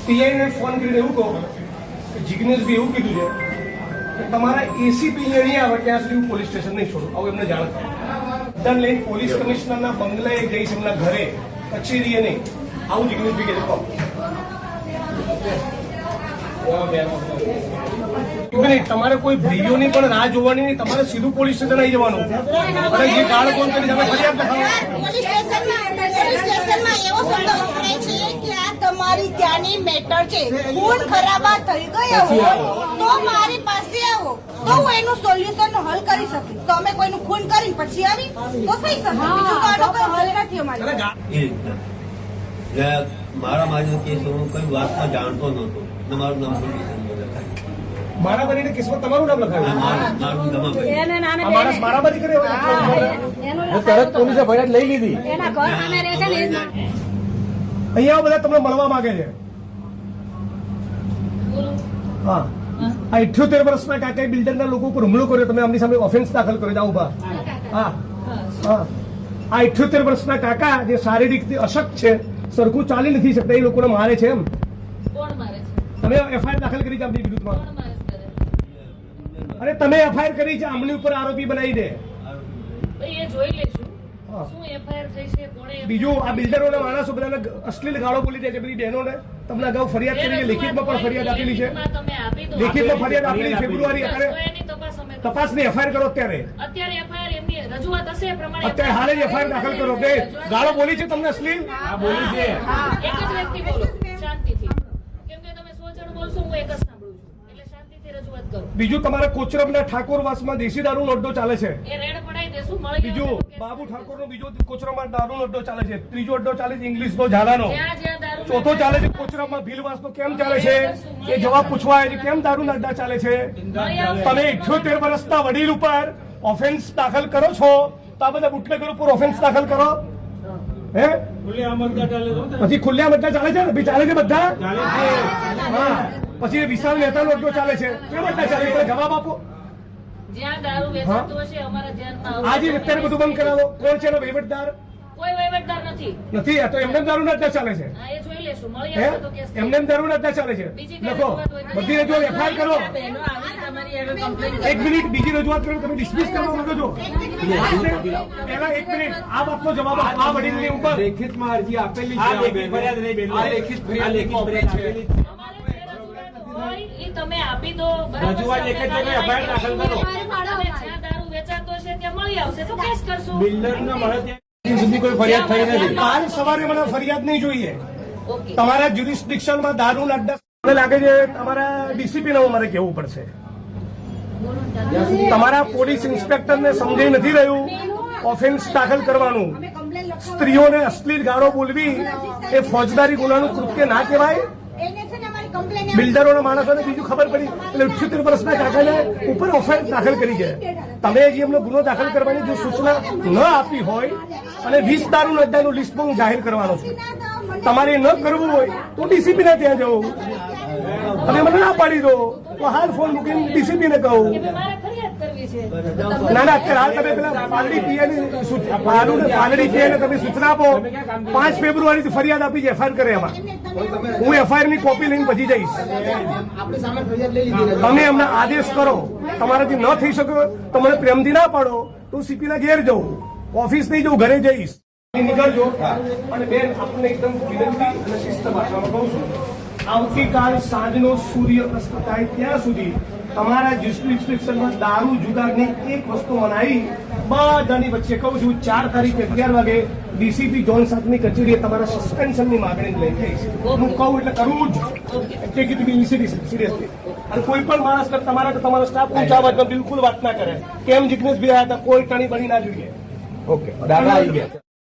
પીઆઈને phone કરીને એવું કહો કે જિગ્નેશભાઈ એવું કીધું છે કે તમારા એસીપી નહીં આવે ત્યાં સુધી હું પોલીસ સ્ટેશન નહીં છોડું. આવું એમને જાણ થાય લઈને પોલીસ કમિશનરના બંગલાએ જઈશ, એમના ઘરે કચેરીએ નહીં. આવું જિગ્નેશભાઈ કહે તમારે કોઈ ભાઈઓની પણ રાહ જોવાની નહીં, તમારે સીધું પોલીસ સ્ટેશન આવી જવાનું. અને જે ગાળ કોણ કરી તમે ફરિયાદ તમારી ત્યાંની મેટર છે, ખૂન ખરાબા થઈ ગયો હોય તો મારી પાસે આવો તો હું એનું સોલ્યુશન હલ કરી શકીશ. તો અમે કોઈનું ખૂન કરીને પછી આવી તો થઈ શકે, બીજું તો આનો કોઈ હલ નથી અમારે. મારા મારી કેસ હું કઈ વાતમાં જાણતો નહોતો. તમારું નામ મારામારીના કેસમાં તમારું નામ લખાયું. મારામારી કરે તરત પોલીસે ફરિયાદ લઈ લીધી. અહીંયા બધા તમને મળવા માંગે છે. હા, આ 78 વર્ષના કાકા બિલ્ડરના લોકો ઉપર હુમલો કર્યો, તમે આમની સામે ઓફેન્સ દાખલ કર્યો. જાઓ ઉભા. હા હા, આ 78 વર્ષના કાકા જે શારીરિક અશક્ત છે, સરખું ચાલી નથી શકતા, એ લોકોને મારે છે. એમ તમે એફઆઈઆર દાખલ કરી છે આમની વિરુદ્ધમાં? અરે તમે એફઆઈઆર કરી છે, આમની ઉપર આરોપી બનાવી દે. બીજું આ બિલ્ડરોના માણસો બધાને અશ્લીલ ગાળો બોલી દે છે. બધી બહેનોને તમને અગાઉ ફરિયાદ કરી છે, લેખિતમાં પણ ફરિયાદ આપેલી છે. લેખિતમાં ફરિયાદ આપેલી ફેબ્રુઆરી. અત્યારે તપાસની એફઆઈઆર કરો. અત્યારે હાલ જ એફઆઈઆર દાખલ કરો કે ગાળો બોલી છે તમને અશ્લીલ બોલી છે. બીજું તમારા કોચરબના ઠાકોરવાસમાં દેશી દારૂનો અડ્ડો ચાલે છે. બીજું બાબુ ઠાકોરનો બીજો કોચરબમાં દારૂનો અડ્ડો ચાલે છે. ત્રીજો અડ્ડો ચાલે છે ઇંગ્લિશનો ઝાલાનો. ચોથો ચાલે છે કોચરબમાં ભીલવાસનો. કેમ ચાલે છે એ જવાબ પૂછવા આવે છે. કેમ દારૂના અડ્ડા ચાલે છે? તમે 78 વર્ષના વડીલ ઉપર ઓફેન્સ દાખલ કરો છો તો આ બધા બુટલેગર ઉપર ઓફેન્સ દાખલ કરો. હે પછી ખુલ્લા અડ્ડા ચાલે છે ને? ચાલે છે બધા. હા, પછી વિશાલ મહેતાનો અડ્ડો ચાલે છે. કેમ અડ્ડા ચાલે છે? જવાબ આપો. આજે અત્યારે બધું બંધ કરાવો. કોણ છે એનો વહીવટદાર? કોઈ વહીવટદાર નથી. આ તો એમને દારૂ અડ્ડા ચાલે છે. એમને દારૂ અડ્ડા ચાલે છે. લખો બધી રજૂઆત એફઆઈઆર કરો. એક મિનિટ, બીજી રજૂઆત કરો. તમે ડિસમિસ કરવા માંગો છો? પહેલા એક મિનિટ, આ બાબતનો જવાબ આ વડીલની ઉપર લેખિતમાં અરજી આપેલી છે. લેખિત ફરિયાદ આપેલી છે. તમે આપી દો. રજૂઆત એક જ એફઆઈઆર દાખલ કરો. જ્યાં દારૂ વેચાતો હશે ત્યાં મળી આવશે તો કેસ કરશું. બિલ્ડરના મળે ત્યાં સુધી કોઈ ફરિયાદ થઈ નથી. કાલ સવારે મને ફરિયાદ નહીં જોઈએ. તમારા જ્યુરિસ્ડિક્શનમાં દારૂ અડ્ડા મને લાગે છે તમારા ડીસીપીને મારે કહેવું પડશે. તમારા પોલીસ ઇન્સ્પેક્ટરને સમજાઈ નથી રહ્યું ઓફેન્સ દાખલ કરવાનું. સ્ત્રીઓને અશ્લીલ ગાળો બોલવી એ ફોજદારી ગુનાનું કૃત્ય ના કહેવાય. બિલ્ડરોના માણસોને બીજું ખબર પડી એટલે 78 વર્ષના કાકાને ઉપર ઓફેન્સ દાખલ કરી છે. તમે જે એમનો ગુનો દાખલ કરવાની જો સૂચના ન આપી હોય અને 20 દારૂના અડ્ડાનું લિસ્ટ હું જાહેર કરવાનો છું. તમારે ન કરવું હોય તો ડીસીપી ને ત્યાં જવું. તમે મને ના પાડી દો તો હાલ ફોન મૂકીને ડીસીપી ને કહું. ના અત્યારે હાલ તમે પેલા પાલડી પીએને તમે સૂચના આપો. 5 ફેબ્રુઆરીથી ફરિયાદ આપી છે, એફઆઈઆર કરે. એમાં હું એફઆઈઆર ની કોપી લઈને પછી જઈશ. તમે એમને આદેશ કરો. તમારાથી ન થઈ શકે તો મને પ્રેમથી ના પાડો તો સીપી ના ઘેર જવું, ઓફિસ નહીં જવું, ઘરે જઈશ. નીકળજો. અને બેન આપણને એકદમ વિનંતી અને શિસ્ત ભાષામાં કહું છું, આવતીકાલ સાંજનો સૂર્ય અસ્ત થાય ત્યાં સુધી તમારા જ્યુરિસ્ડિક્શનમાં દારૂ જુગારની એક વસ્તુ મનાવી બધાની વચ્ચે કહું છું 4 તારીખે 11 વાગે ડીસીપી જોન સાથની કચેરીએ તમારા સસ્પેન્શનની માગણી લઈ જઈશ. હું કહું એટલે કરવું જ. Take it be seriously. અને કોઈ પણ માણસ તમારો સ્ટાફ ઊંચા અવાજમાં બિલકુલ વાત ના કરે. કેમ જિગ્નેશભાઈ આવ્યા હતા, કોઈ ટણી બની ના જોઈએ. ઓકે, દાદા આવી ગયા.